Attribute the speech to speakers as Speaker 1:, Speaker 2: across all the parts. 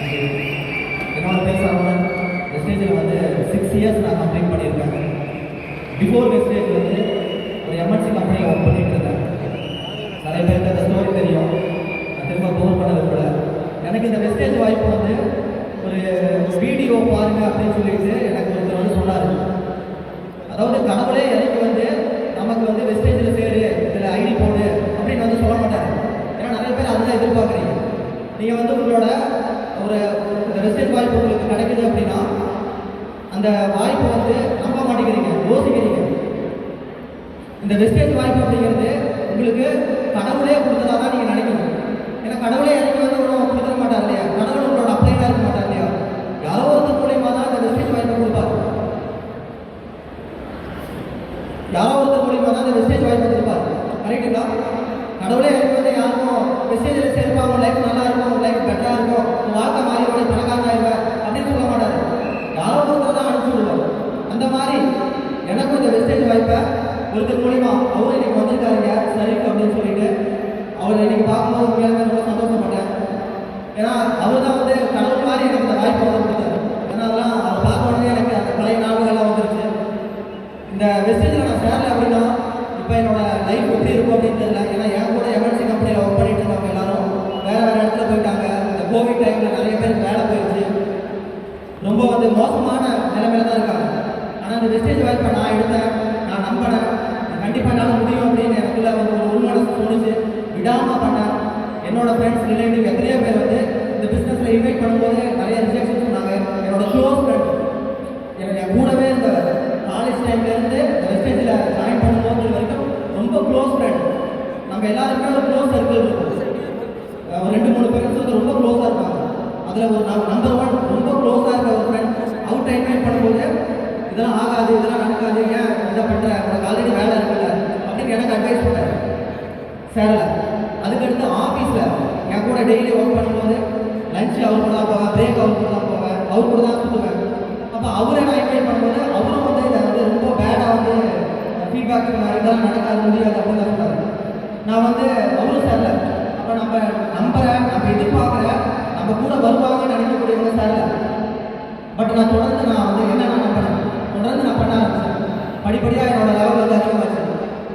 Speaker 1: என்னோட பேர் சரவணன். வெஸ்டேஜில் வந்து 6 இயர்ஸ் நான் கம்ப்ளீட் பண்ணியிருக்கேன். பிஃபோர் வெஸ்டேஜ் வந்து ஒரு எம்என்சி கம்பெனியில் ஒர்க் பண்ணிட்டு இருந்தேன். நிறைய பேருக்கு அந்த ஸ்டோரி தெரியும், நான் திரும்ப கவர் பண்ண விரும்பல. எனக்கு இந்த வெஸ்டேஜ் வாய்ப்பு வந்து ஒரு வீடியோ பாருங்க அப்படின்னு சொல்லிட்டு எனக்கு ஒருத்தர் வந்து சொன்னார். அதாவது கடவுளே எனக்கு வந்து நமக்கு வந்து வெஸ்டேஜில் சேரு, இதில் ஐடி போடு அப்படின்னு வந்து சொல்ல மாட்டார். ஏன்னா நிறைய பேர் அதுதான் எதிர்பார்க்குறீங்க. நீங்கள் வந்து உங்களோட ஒரு இந்த வெஸ்டேஜ் வாய்ப்பு உங்களுக்கு கிடைக்குது அப்படின்னா அந்த வாய்ப்பு வந்து நம்ப மாட்டேங்கிறீங்க, யோசிக்கிறீங்க. இந்த வெஸ்டேஜ் வாய்ப்பு அப்படிங்கிறது உங்களுக்கு கடவுளே கொடுத்ததா தான் நீங்கள் நினைக்கணும். ஏன்னா கடவுளே எனக்கு வந்து ஒன்றும் கொடுத்துட மாட்டார் இல்லையா, கடவுள் உங்களோட அப்ளைடாக இருக்க மாட்டார் இல்லையா, யாரோ ஒருத்தர் மூலியமாக தான் இந்த வெஸ்டேஜ் வாய்ப்பை கொடுப்பார். யாரோ ஒருத்தர் மூலியமாக தான் இந்த வெஸ்டேஜ் வாய்ப்பை கொடுப்பார். கரெக்டுங்களா? கடவுளே எனக்கு வந்து யாருக்கும் வெஸ்டேஜில் சேர்ப்பாங்க, லைஃப் நல்லா இருக்கும், லைஃப் பெட்டராக இருக்கும், வாழ்க்கை மாறி பணக்காரனாயிருவேன் அப்படின்னு சொல்ல மாட்டார். யாரோ ஒருத்தர் தான் அனுப்பிச்சு விடுவார். அந்த மாதிரி எனக்கும் இந்த வெஸ்டேஜ் வாய்ப்பை ஒருத்தர் மூலிமா அவர் இன்னைக்கு வந்திருக்காருங்க சரிக்கு அப்படின்னு சொல்லிட்டு அவர் இன்னைக்கு பார்க்கும்போது உண்மையாலுமே ரொம்ப சந்தோஷப்பட்டேன். ஏன்னா அவர் தான் வந்து கடவுள் மாதிரி எனக்கு இந்த வாய்ப்பை வந்து கொடுத்தாரு. ஏன்னா அதெல்லாம் அவர் பார்க்க உடனே எனக்கு அந்த பழைய நாடுகள்லாம் வந்துருச்சு. இந்த வெஸ்டேஜில் நான் சேரல அப்படின்னா இப்போ என்னோட லைஃப் எப்படி இருக்கும் அப்படின்னு தெரியல. ஏன்னா என் கூட எம்என்சி கம்பெனியில் ஒர்க் பண்ணிட்டு இருந்தவங்க எல்லாரும் வேறு வேறு இடத்துல போயிட்டாங்க. இந்த கோவிட் டைமில் நிறைய பேருக்கு வேலை போயிடுச்சு, ரொம்ப வந்து மோசமான நிலைமையில தான் இருக்காங்க. ஆனால் இந்த வெஸ்டேஜ் வாய்ப்பை நான் எடுத்தேன், நான் நம்பினேன், கண்டிப்பாக என்னால் முடியும் அப்படின்னு எனக்குள்ள வந்து ஒரு உள்மனசு தோணுச்சு, விடாமல் பண்ணேன். என்னோட ஃப்ரெண்ட்ஸ் ரிலேட்டிவ் எத்தனையோ பேர் வந்து இந்த பிஸ்னஸில் இன்வைட் பண்ணும்போது நிறைய ரிஜெக்ஷன் சொன்னாங்க. என்னோட க்ளோஸ் ஃப்ரெண்ட் என் கூடவே இந்த காலேஜ் டைம்லேருந்து இந்த வெஸ்டேஜில் ஜாயின் பண்ணும்போது வரைக்கும் ரொம்ப க்ளோஸ் ஃப்ரெண்ட். நம்ம எல்லாருக்குமே ஒரு க்ளோஸ் சர்க்கிள் இருக்கும். ஒரு 2-3 ஃப்ரெண்ட்ஸ் வந்து ரொம்ப க்ளோஸாக இருப்பாங்க. அதில் ஒரு நம்பர் 1 ரொம்ப க்ளோஸாக இருக்க ஒரு ஃப்ரெண்ட் அவுட் இன்வைட் பண்ணும்போது இதெல்லாம் ஆகாது, இதெல்லாம் நடக்காது, ஏன் இதை பண்ணுற, உனக்கு ஆல்ரெடி வேலை இருக்குல்ல அப்படின்னு எனக்கு அட்வைஸ் பண்ணார். சேரலை. அதுக்கடுத்து ஆஃபீஸில் என் கூட டெய்லி ஒர்க் பண்ணும்போது லஞ்சு அவர் கூட தான் போவேன், பிரேக் அவர் கூட தான் போவேன், அவர் கூட தான் சுற்றுவேன். அப்போ அவரை நான் இன்வைட் பண்ணும்போது அவரும் வந்து இதை வந்து ரொம்ப பேடாக வந்து ஃபீட்பேக் சொன்னார், இதெல்லாம் நடக்காது, முடியாது அப்படின்னு தான் சொன்னார். நான் வந்து அவரும் சேரல. அப்போ நம்ம நம்புகிறேன், நம்ம எதிர்பார்க்குறேன், நம்ம கூட வருவாங்கன்னு நினைக்கக்கூடியவங்க சேரல. பட் நான் தொடர்ந்து நான் வந்து என்னென்ன நம்பினேன், தொடர்ந்து நான் பண்ண ஆரம்பிச்சேன். படிப்படியாக என்னோட லெவல் வந்து அதிகமாச்சு.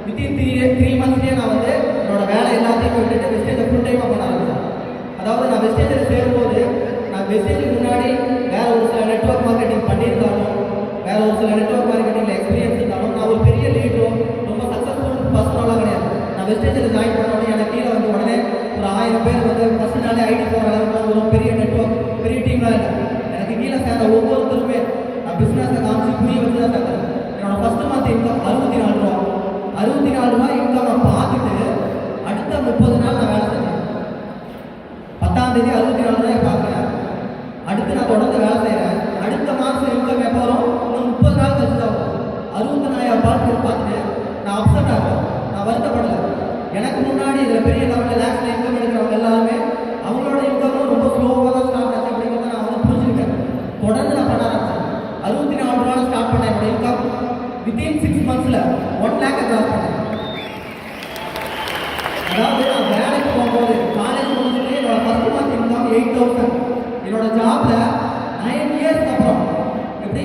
Speaker 1: வித்தின் 3 மந்த்ஸ்லேயே நான் வந்து என்னோட வேலை எல்லாத்தையும் விட்டுட்டு வெஸ்டேஜை ஃபுல் டைமாக பண்ண ஆரம்பிச்சேன். அதாவது நான் வெஸ்டேஜில் சேரும்போது நான் வெஸ்டேஜுக்கு முன்னாடி வேறு ஒரு சில நெட்வொர்க் மார்க்கெட்டிங் பண்ணியிருந்தாலும், வேறு ஒரு சில நெட்வொர்க் மார்க்கெட்டிங்கில் எக்ஸ்பீரியன்ஸ் இருந்தாலும், நான் ஒரு பெரிய லீடரோ ரொம்ப சக்ஸஸ்ஃபுல் பர்சனெலாம் கிடையாது. நான் வெஸ்டேஜில் ஜாயின் பண்ண உடனே எனக்கு கீழே வந்து உடனே ஒரு 1000 பேர் வந்து ஃபஸ்ட் நாளே ஐடி போகிற அளவுக்கு ஒரு பெரிய நெட்வொர்க், பெரிய டீம்லாம் இல்லை. எனக்கு கீழே சேர்ந்த ஒவ்வொருத்தருமே நான் பிஸ்னஸை காமிச்சு புரிய வச்சு தான் சேர்ந்தேன். என்னோட ஃபஸ்ட்டு மந்த் இன்கம் 64 ரூபா. 64 ரூபா இன்கம் பார்த்துட்டு அடுத்த 30 நாள் நான் வேலை செஞ்சேன். 10ஆம் தேதி 64 ரூபாயை பார்க்குறேன். அடுத்து நான் தொடர்ந்து வேலை செய்கிறேன். அடுத்த மாதம் இன்கம் எப்போ வரும்? இன்னும் 30 நாள் கழிச்சு தான் வரும். 64,000 பார்த்துட்டு நான் அப்செட் ஆகிறேன், நான் வருத்தப்படலை. எனக்கு முன்னாடி இதில் பெரிய லெவலில் லேக்ஸில் இன்கம் எடுக்கிறவங்க எல்லாருமே அவங்களோட இன்கமும் ரொம்ப ஸ்லோவாக தான் ஸ்டார்ட் ஆச்சு அப்படிங்கிறத நான் வந்து புரிஞ்சுக்கிட்டேன். தொடர்ந்து நான் பண்ண ஆரம்பிச்சேன். 64 ரூபாய் ஸ்டார்ட் பண்ணேன். என்னோட இன்கம் வித்தின் 6 மந்த்ஸில் 1 லேக்கை கிராஸ் பண்ணேன். அதாவது நான் வேலைக்கு போகும்போது காலேஜ் முடிச்சுட்டு என்னோட ஃபஸ்ட் மந்த் இன்கம் 8,000. என்னோட ஜாபில் 9 இயர்ஸ்க்கு அப்புறம் எப்படி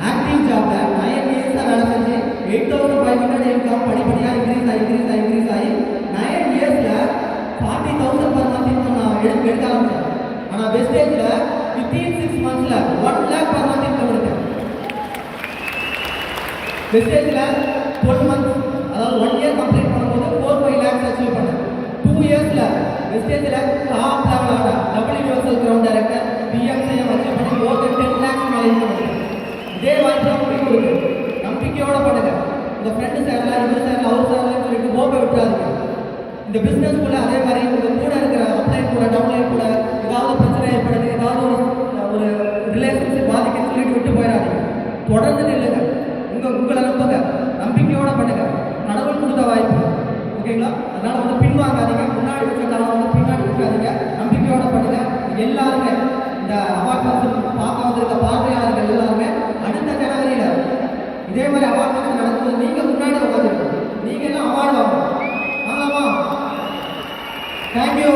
Speaker 1: ஆக்டிவ் ஜாபில் 9 இயர்ஸாக வேலை செஞ்சு 8,500 இன்கம் படிப்படியாக இன்க்ரீஸ் ஆகி 9 இயர்ஸில் 40,000 per month இன்கம் நான் எடுக்க ஆரம்பிச்சேன். ஆனால் வெஸ்டேஜில் வித்தின் 6 மந்த்ஸில் 1 lakh per month இன்கம் எடுத்தேன். வெஸ்டேஜில் 12 months, அதாவது 1 year கம்ப்ளீட் பண்ணும்போது 4-5 lakhs அச்சீவ் பண்ணேன். 2 இயர்ஸில் வெஸ்டேஜில் டாப் லெவலான WSL ground director BMCM achieve பண்ணி more than 10 lakhs மேலே இன்கம் எடுத்தேன். இதே வாய்ப்பு உங்களுக்கு கொடுக்கு, நம்பிக்கையோடு பண்ணுங்க. உங்கள் ஃப்ரெண்டு சேரலாம், இவர் சேரலாம், அவர் சேரலாம்னு சொல்லிட்டு போக விட்டுறாதுங்க. இந்த பிஸ்னஸ்க்குள்ளே அதே மாதிரி உங்கள் கூட இருக்கிற அப்ளைன் கூட டவுன்லைன் கூட ஏதாவது பிரச்சனை ஏற்படுது, ஏதாவது ஒரு ரிலேஷன்ஷிப் பாதிக்குன்னு சொல்லிட்டு விட்டு போயிடாதீங்க. தொடர்ந்து நில்லுங்க, உங்களை நம்புங்க, நம்பிக்கையோடு பண்ணுங்க. கடவுள் கொடுத்த வாய்ப்பு, ஓகேங்களா? அதனால் வந்து பின்வாங்காதீங்க, முன்னாடி வச்ச காலம் வந்து பின்னாடி வைக்காதீங்க, நம்பிக்கையோடு பண்ணுங்க. எல்லாருமே இந்த அவார்ட் ஃபங்க்ஷன் பார்க்க வந்திருக்க பார்வையாளர்கள் எல்லாருமே அடுத்த ஜனவரியில் இதே மாதிரி அவார்ட் ஃபங்க்ஷன் நடக்கும்போது நீங்கள் முன்னாடி உட்காந்துருக்கணும். நீங்கள் எல்லாம் அவார்டு வாங்கணும். ஆமாமா. தேங்க்யூ.